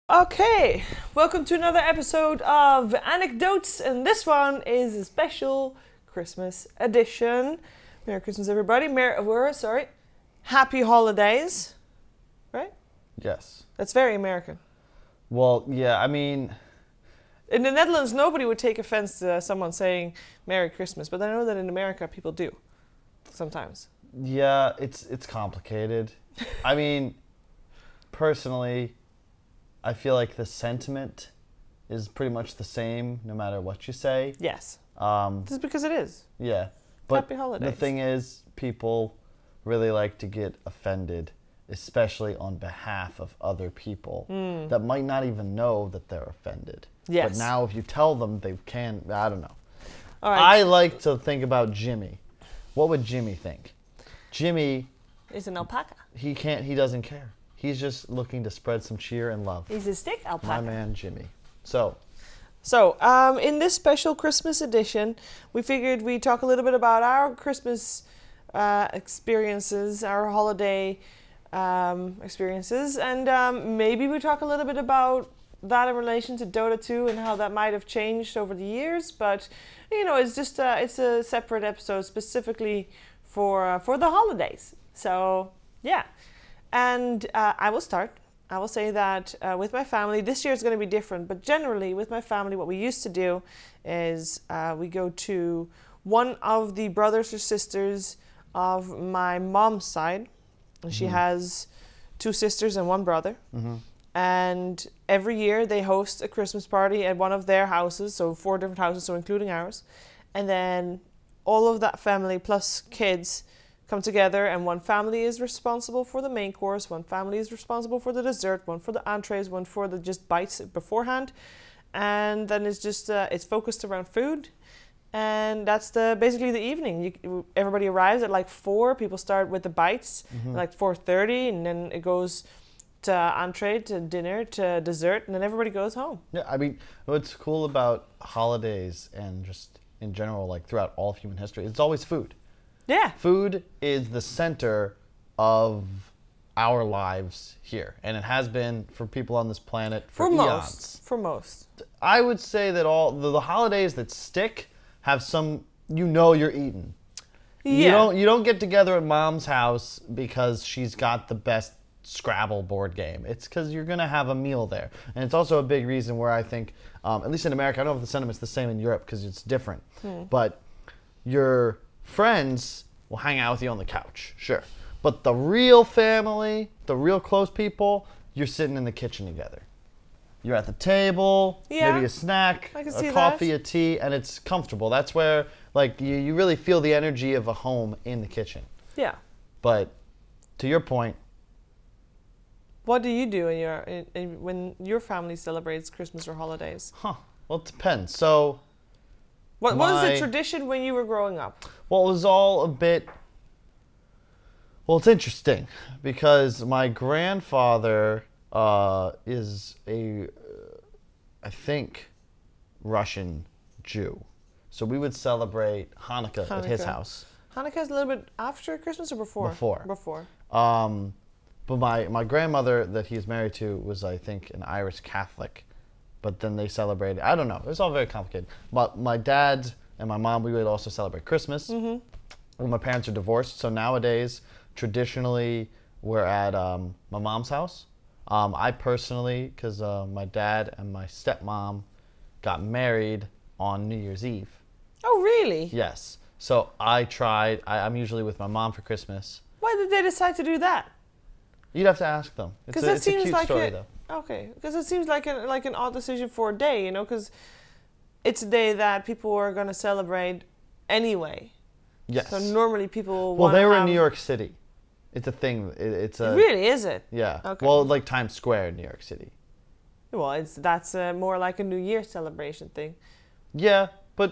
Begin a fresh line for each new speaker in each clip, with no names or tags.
Okay, welcome to another episode of AnecDotes, and this one is a special Christmas edition. Merry Christmas, everybody. Happy holidays, right?
Yes.
That's very American.
Well, yeah, I mean...
In the Netherlands, nobody would take offense to someone saying Merry Christmas, but I know that in America, people do, sometimes.
Yeah, it's complicated. I mean, personally... I feel like the sentiment is pretty much the same no matter what you say.
Yes. Just because it is.
Yeah. But
Happy holidays.
The thing is, people really like to get offended, especially on behalf of other people that might not even know that they're offended.
Yes.
But now if you tell them, they can, I don't know.
All right.
I like to think about Jimmy. What would Jimmy think? Jimmy...
is an alpaca.
He doesn't care. He's just looking to spread some cheer and love.
He's a stick alpaca.
My man, Jimmy. So,
in this special Christmas edition, we figured we'd talk a little bit about our Christmas experiences, our holiday experiences, and maybe we talk a little bit about that in relation to Dota 2 and how that might have changed over the years. But, you know, it's just it's a separate episode specifically for the holidays. So, yeah. And I will start. I will say that with my family, this year is going to be different, but generally with my family, what we used to do is we go to one of the brothers or sisters of my mom's side. And she has two sisters and one brother. And every year they host a Christmas party at one of their houses, so 4 different houses, so including ours. And then all of that family plus kids come together, and one family is responsible for the main course, one family is responsible for the dessert, one for the entrees, one for the just bites beforehand, and then it's just it's focused around food, and that's basically the evening. Everybody arrives at like 4. People start with the bites like 4:30, and then it goes to entree, to dinner, to dessert, and then everybody goes home.
yeah, I mean, what's cool about holidays and just in general, like throughout all of human history, it's always food.
Yeah.
Food is the center of our lives here, and it has been for people on this planet for eons.
For most.
I would say that all the holidays that stick have some, you're eating.
Yeah.
You don't get together at mom's house because she's got the best Scrabble board game. It's because you're going to have a meal there. And it's also a big reason where I think, at least in America, I don't know if the sentiment's the same in Europe because it's different, but your friends will hang out with you on the couch, sure. But the real family, the real close people, you're sitting in the kitchen together. You're at the table, maybe a snack, a coffee, a tea, and it's comfortable. That's where like you really feel the energy of a home in the kitchen.
Yeah.
But to your point,
what do you do when your family celebrates Christmas or holidays?
Well, it depends. So
what was the tradition when you were growing up?
Well, it was all a bit... Well, it's interesting because my grandfather is I think, Russian Jew. So we would celebrate Hanukkah at his house.
Hanukkah is a little bit after Christmas or before?
Before. But my grandmother that he's married to was, I think, an Irish Catholic. But then they celebrated, I don't know, it was all very complicated. But my dad and my mom, we would also celebrate Christmas. Well, my parents are divorced, so nowadays, traditionally, we're at my mom's house. I personally, because my dad and my stepmom got married on New Year's Eve.
Oh, really?
Yes. So I'm usually with my mom for Christmas.
Why did they decide to do that?
You'd have to ask them. It's a cute story, though.
Okay, because it seems like an odd decision for a day, you know, because it's a day that people are going to celebrate anyway.
Yes.
So normally people
Well, they were in New York City. It's a thing. It's a...
Really, is it?
Yeah.
Okay.
Well, like Times Square in New York City.
Well, that's more like a New Year celebration thing.
Yeah, but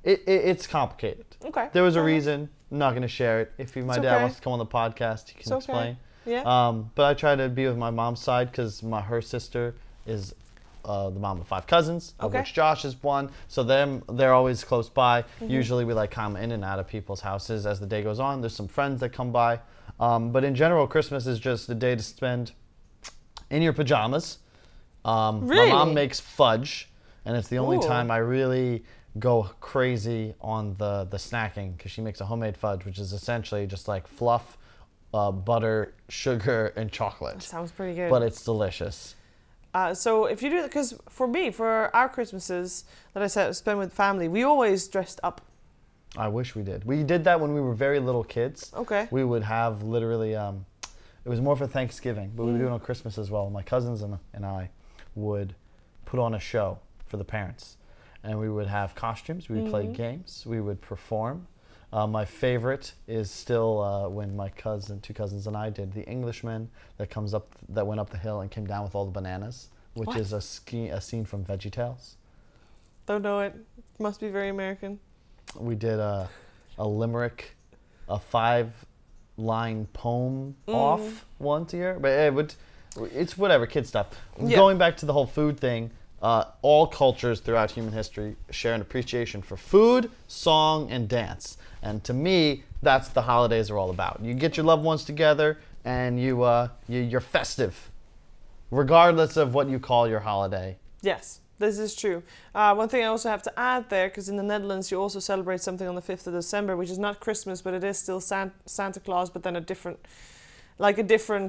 it's complicated.
Okay.
There was a reason. I'm not going to share it. If my dad wants to come on the podcast, he can explain.
Yeah.
But I try to be with my mom's side because her sister is the mom of 5 cousins, of which Josh is one. So they're always close by. Usually we come in and out of people's houses as the day goes on. There's some friends that come by. But in general, Christmas is just a day to spend in your pajamas.
Really?
My mom makes fudge, and it's the only
Ooh.
time I really go crazy on the snacking, because she makes a homemade fudge, which is essentially just like fluff, butter, sugar, and chocolate.
Sounds pretty good.
But it's delicious.
So if you do, because for me, for our Christmases that I said spend with family, we always dressed up.
I wish we did. We did that when we were very little kids.
Okay.
We would have literally, it was more for Thanksgiving, but we would do it on Christmas as well. My cousins and I would put on a show for the parents. And we would have costumes, we would play games, we would perform. My favorite is still when my two cousins and I did the Englishman that went up the hill and came down with all the bananas, which is a scene from VeggieTales.
Don't know it. Must be very American.
We did a limerick, a 5-line poem off once a year, but it's whatever, kid stuff. Yeah. Going back to the whole food thing, all cultures throughout human history share an appreciation for food, song, and dance. And to me, that's the holidays are all about. You get your loved ones together, and you're festive, regardless of what you call your holiday.
Yes, this is true. One thing I also have to add there, because in the Netherlands you also celebrate something on the 5th of December, which is not Christmas, but it is still Santa Claus, but then a different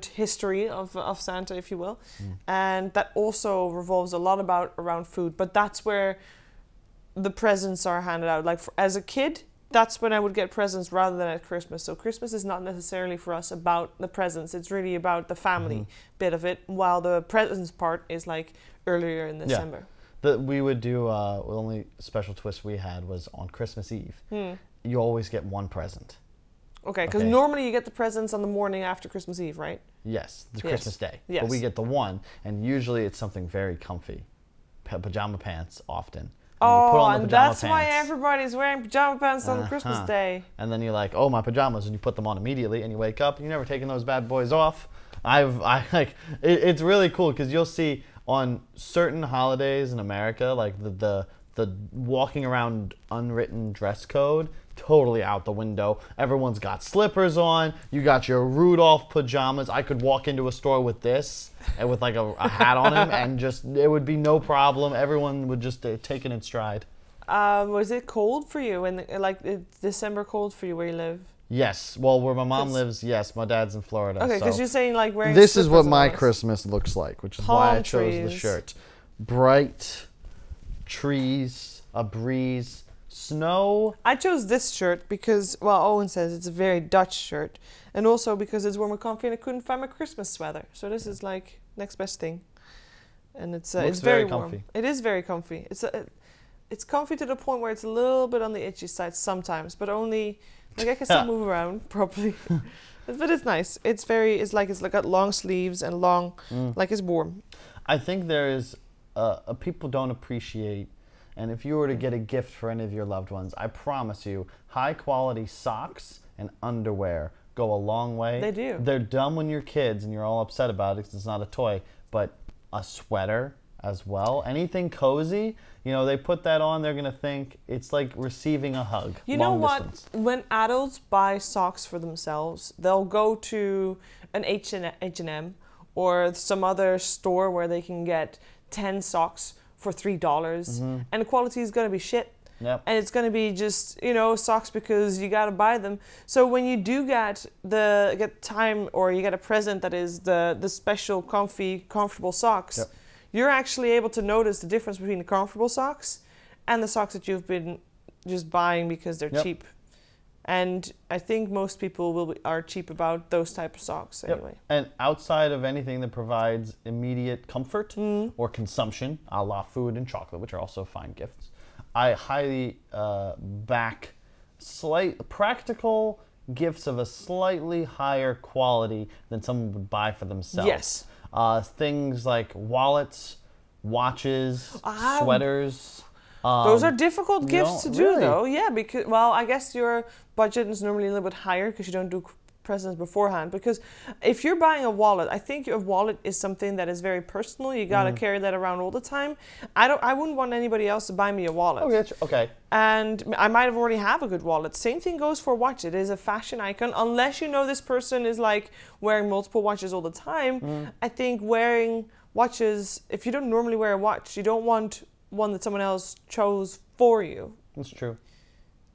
history of Santa, if you will. And that also revolves a lot around food, but that's where the presents are handed out. Like as a kid, that's when I would get presents rather than at Christmas. So Christmas is not necessarily for us about the presents. It's really about the family bit of it, while the presents part is like earlier in December.
We would do, the only special twist we had was on Christmas Eve. You always get one present.
Okay, because normally you get the presents on the morning after Christmas Eve, right?
Yes, Christmas Day.
Yes.
But we get the one, and usually it's something very comfy. Pajama pants, often.
And that's why everybody's wearing pajama pants on Christmas Day.
And then you're like, oh, my pajamas, and you put them on immediately, and you wake up, and you're never taking those bad boys off. It's really cool, because you'll see on certain holidays in America, like the walking around unwritten dress code, totally out the window. Everyone's got slippers on. You got your Rudolph pajamas. I could walk into a store with this and with like a hat on him, and just it would be no problem. Everyone would just take it in stride.
Was it cold for you? December cold for you where you live?
Yes. Well, where my mom lives, yes. My dad's in Florida.
Okay, because you're saying like wearing.
This is what my Christmas looks like, which is why I chose
trees.
the shirt. Bright trees, a breeze. Snow.
I chose this shirt because, well, Owen says it's a very Dutch shirt, and also because it's warm and comfy, and I couldn't find my Christmas sweater, so this is like next best thing. And it's very warm.
Comfy.
It is very comfy. It's comfy to the point where it's a little bit on the itchy side sometimes, but only like I can still move around properly. But it's nice. It's got long sleeves and long, like it's warm.
I think there is people don't appreciate. And if you were to get a gift for any of your loved ones, I promise you, high-quality socks and underwear go a long way.
They do.
They're dumb when you're kids and you're all upset about it because it's not a toy, but a sweater as well, anything cozy, they put that on, they're going to think it's like receiving a hug.
You know what?
Distance.
When adults buy socks for themselves, they'll go to an H&M or some other store where they can get 10 socks for $3, and the quality is going to be shit.
Yep.
And it's going to be just, socks because you got to buy them. So when you do get time or you get a present that is the special comfortable socks, you're actually able to notice the difference between the comfortable socks and the socks that you've been just buying because they're cheap. And I think most people are cheap about those type of socks anyway.
And outside of anything that provides immediate comfort or consumption, a la food and chocolate, which are also fine gifts, I highly back practical gifts of a slightly higher quality than someone would buy for themselves.
Yes.
Things like wallets, watches, sweaters.
Those are difficult gifts to do, though. Yeah, because, well, I guess your budget is normally a little bit higher because you don't do presents beforehand, because if you're buying a wallet, I think a wallet is something that is very personal. You got to carry that around all the time. I wouldn't want anybody else to buy me a wallet.
Okay, okay.
And I might have already have a good wallet. Same thing goes for a watch. It is a fashion icon. Unless you know this person is like wearing multiple watches all the time. I think wearing watches, if you don't normally wear a watch, you don't want one that someone else chose for you.
That's true.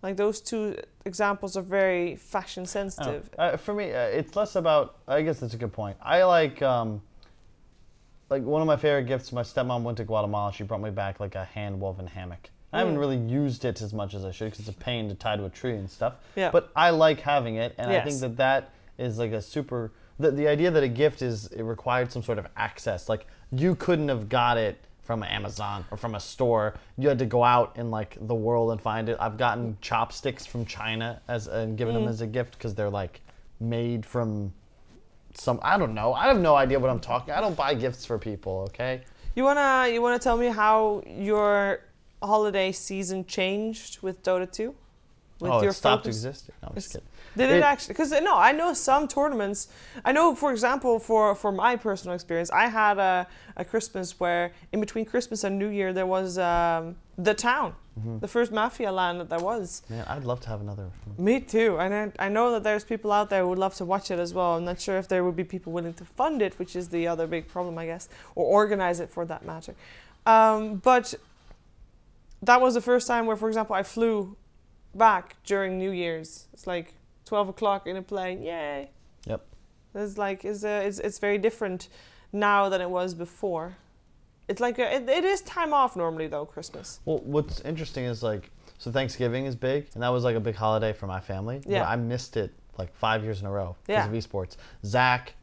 Like those two examples are very fashion sensitive.
For me, it's less about. I guess that's a good point. I like one of my favorite gifts. My stepmom went to Guatemala. She brought me back like a hand woven hammock. I haven't really used it as much as I should because it's a pain to tie to a tree and stuff. Yeah. But I like having it, and I think that is like a super. The idea that a gift it required some sort of access. Like you couldn't have got it from Amazon or from a store. You had to go out in like the world and find it. I've gotten chopsticks from China and given them as a gift because they're like made from some, I don't know. I have no idea what I'm talking. I don't buy gifts for people, okay?
You wanna tell me how your holiday season changed with Dota 2? With your
stopped
focus?
existing. No, I'm just kidding.
Did it actually? Because no, I know some tournaments. I know, for example, for my personal experience, I had a Christmas where in between Christmas and New Year there was the town, the first Mafia LAN that there was.
Man, I'd love to have another.
Me too. And I know that there's people out there who would love to watch it as well. I'm not sure if there would be people willing to fund it, which is the other big problem, I guess, or organize it for that matter. But that was the first time where, for example, I flew back during New Year's. It's like 12 o'clock in a plane. Yay.
Yep.
It's like it's very different now than it was before. It's like it is time off normally though, Christmas.
Well, what's interesting is like, so Thanksgiving is big, and that was like a big holiday for my family.
Yeah.
But I missed it like 5 years in a row because of esports. Zach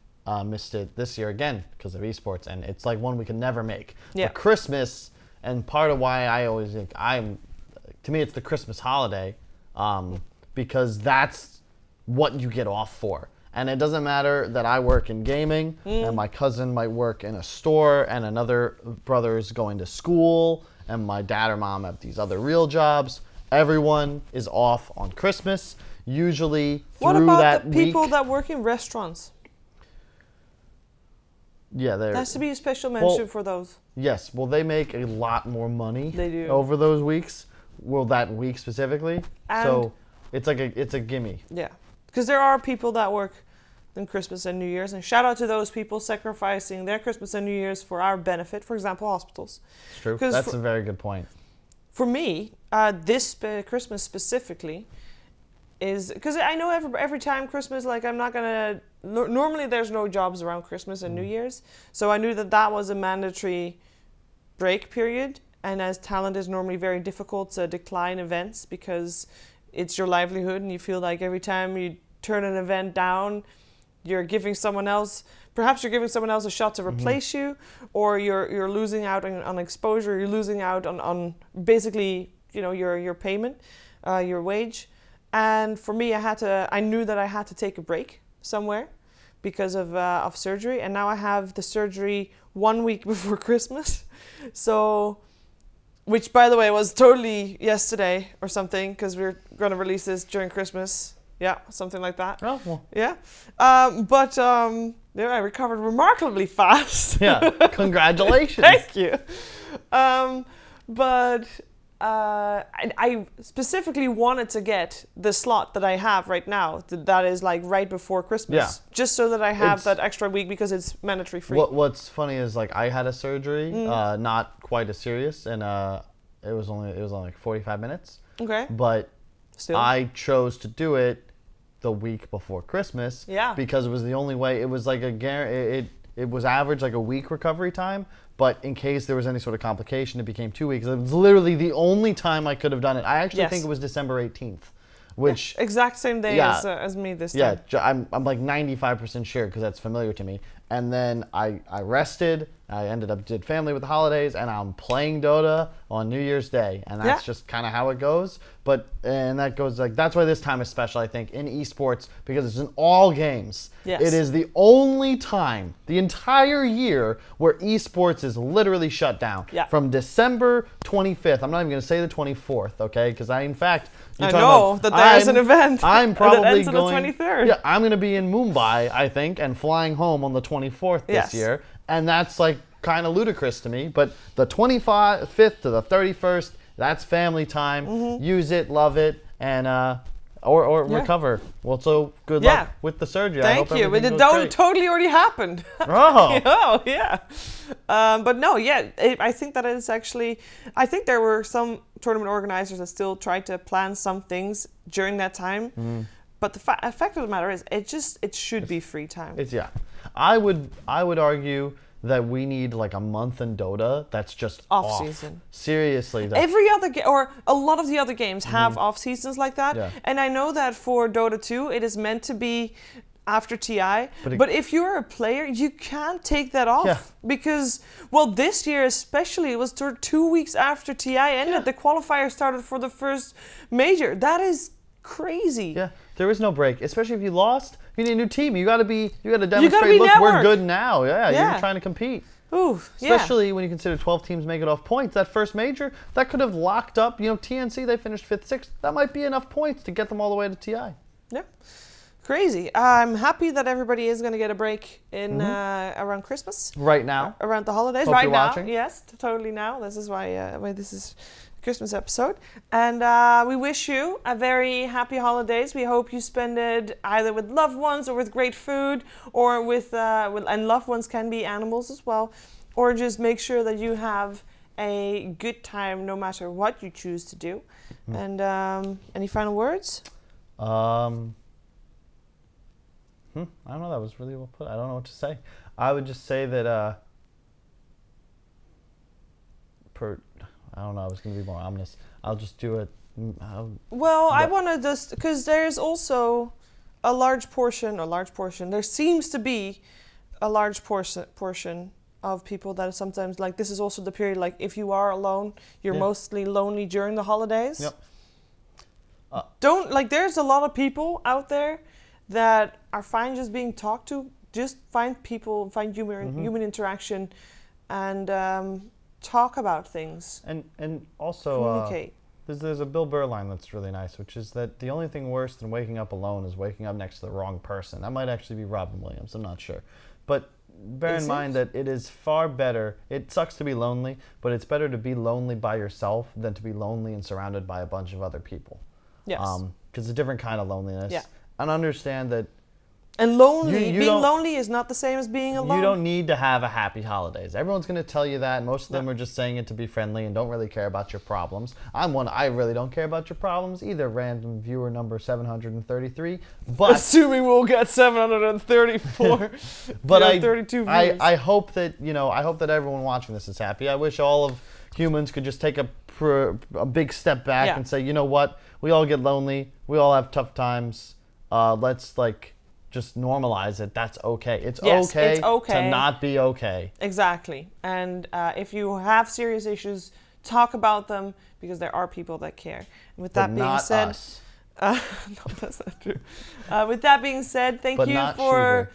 missed it this year again because of esports, and it's like one we can never make.
Yeah.
But Christmas, and part of why I always think to me it's the Christmas holiday, because that's what you get off for. And it doesn't matter that I work in gaming and my cousin might work in a store and another brother is going to school and my dad or mom have these other real jobs. Everyone is off on Christmas, usually through that week.
What about the people that work in restaurants?
Yeah, there
has to be a special mention for those.
Yes, well, they make a lot more money.
They do.
Over those weeks. Well, that week specifically.
And
so it's a gimme.
Yeah, because there are people that work on Christmas and New Year's, and shout out to those people sacrificing their Christmas and New Year's for our benefit. For example, hospitals.
It's true. That's a very good point.
For me, this Christmas specifically is because I know every time Christmas, like I'm not gonna. Normally, there's no jobs around Christmas and New Year's, so I knew that was a mandatory break period. And as talent is normally very difficult to decline events because it's your livelihood, and you feel like every time you turn an event down, you're giving someone else. Perhaps you're giving someone else a shot to replace you, or you're losing out on exposure. You're losing out on basically your payment, your wage. And for me, I knew that I had to take a break somewhere because of surgery, and now I have the surgery 1 week before Christmas. So, which by the way was totally yesterday or something, because we're going to release this during Christmas. Yeah, something like that.
Oh, well.
Yeah. I recovered remarkably fast.
Yeah, congratulations.
Thank you. I specifically wanted to get the slot that I have right now, that is like right before Christmas, just so that I have that extra week because it's mandatory free.
What's funny is like I had a surgery, not quite as serious, and it was only like 45 minutes.
Okay.
But
still,
I chose to do it the week before Christmas.
Yeah.
Because it was the only way. It was like it was average like a week recovery time. But in case there was any sort of complication, it became 2 weeks. It was literally the only time I could have done it. I actually think it was December 18th, which
exact same day as me this time.
Yeah, I'm like 95% sure because that's familiar to me. And then I rested. I did family with the holidays, and I'm playing Dota on New Year's Day, and that's just kind of how it goes. And that goes like that's why this time is special, I think, in esports because it's in all games.
Yes.
It is the only time the entire year where esports is literally shut down.
Yeah.
From December 25th. I'm not even going to say the 24th, okay? Because in fact,
I know that there's an event.
I'm probably
that ends
going.
on the 23rd.
Yeah, I'm going to be in Mumbai, I think, and flying home on the 24th this year, and that's like kind of ludicrous to me. But the 25th to the 31st, that's family time. Use it, love it, and or recover. Well, so good luck with the surgery.
Thank you. But it totally already happened.
Oh.
Oh, yeah. But no, I think that is actually, I think there were some tournament organizers that still tried to plan some things during that time. But the fact of the matter is, it should be free time.
I would argue that we need like a month in Dota that's just off
season.
Seriously.
Every other or a lot of the other games have off seasons like that.
Yeah.
And I know that for Dota 2, it is meant to be after TI. But if you're a player, you can't take that off. Because, well, this year especially, it was 2 weeks after TI ended. The qualifier started for the first major. That is crazy.
Yeah, there is no break, especially if you lost. You need a new team. You got to demonstrate. Look, we're good now. Yeah, you're trying to compete.
Ooh,
especially when you consider 12 teams make it off points. That first major that could have locked up. You know, TNC they finished 5th, 6th. That might be enough points to get them all the way to TI.
Yeah, crazy. I'm happy that everybody is going to get a break in around Christmas.
Right now.
Around the holidays.
Hope
right
you're
now.
Watching.
Yes, totally now. This is why this is Christmas episode, and we wish you a very happy holidays. We hope you spend it either with loved ones or with great food, or with and loved ones can be animals as well, or just make sure that you have a good time no matter what you choose to do. And any final words?
I don't know. That was really well put. I don't know what to say. I would just say that I don't know. I was going to be more ominous. I'll just do it.
Well, I want to just, because there's also a large portion, there seems to be a large portion of people that are sometimes like, this is also the period, like if you are alone, you're mostly lonely during the holidays. Yep. There's a lot of people out there that are fine just being talked to. Just find people, find human interaction, and talk about things.
And also
communicate.
There's a Bill Burr line that's really nice, which is that the only thing worse than waking up alone is waking up next to the wrong person. That might actually be Robin Williams. I'm not sure. But bear in mind that it is far better. It sucks to be lonely, but it's better to be lonely by yourself than to be lonely and surrounded by a bunch of other people.
Yes.
Because it's a different kind of loneliness.
Yeah.
And understand that.
And being lonely is not the same as being alone.
You don't need to have a happy holidays. Everyone's going to tell you that. Most of them are just saying it to be friendly and don't really care about your problems. I'm one. I really don't care about your problems either. Random viewer number 733. But
assuming we'll get 734.
But
32 views.
I hope that I hope that everyone watching this is happy. I wish all of humans could just take a big step back and say, you know what? We all get lonely. We all have tough times. Let's just normalize it. That's okay. It's okay to not be okay.
Exactly. And if you have serious issues, talk about them, because there are people that care. And with that being said,
us.
No, that's not true. With that being said, thank you for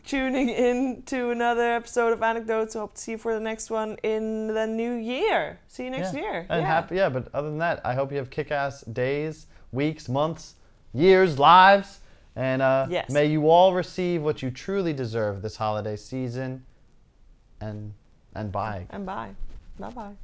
tuning in to another episode of AnecDotes. Hope to see you for the next one in the new year. See you next year.
And happy, but other than that, I hope you have kick-ass days, weeks, months, years, lives. And may you all receive what you truly deserve this holiday season. And bye.
And bye. Bye-bye.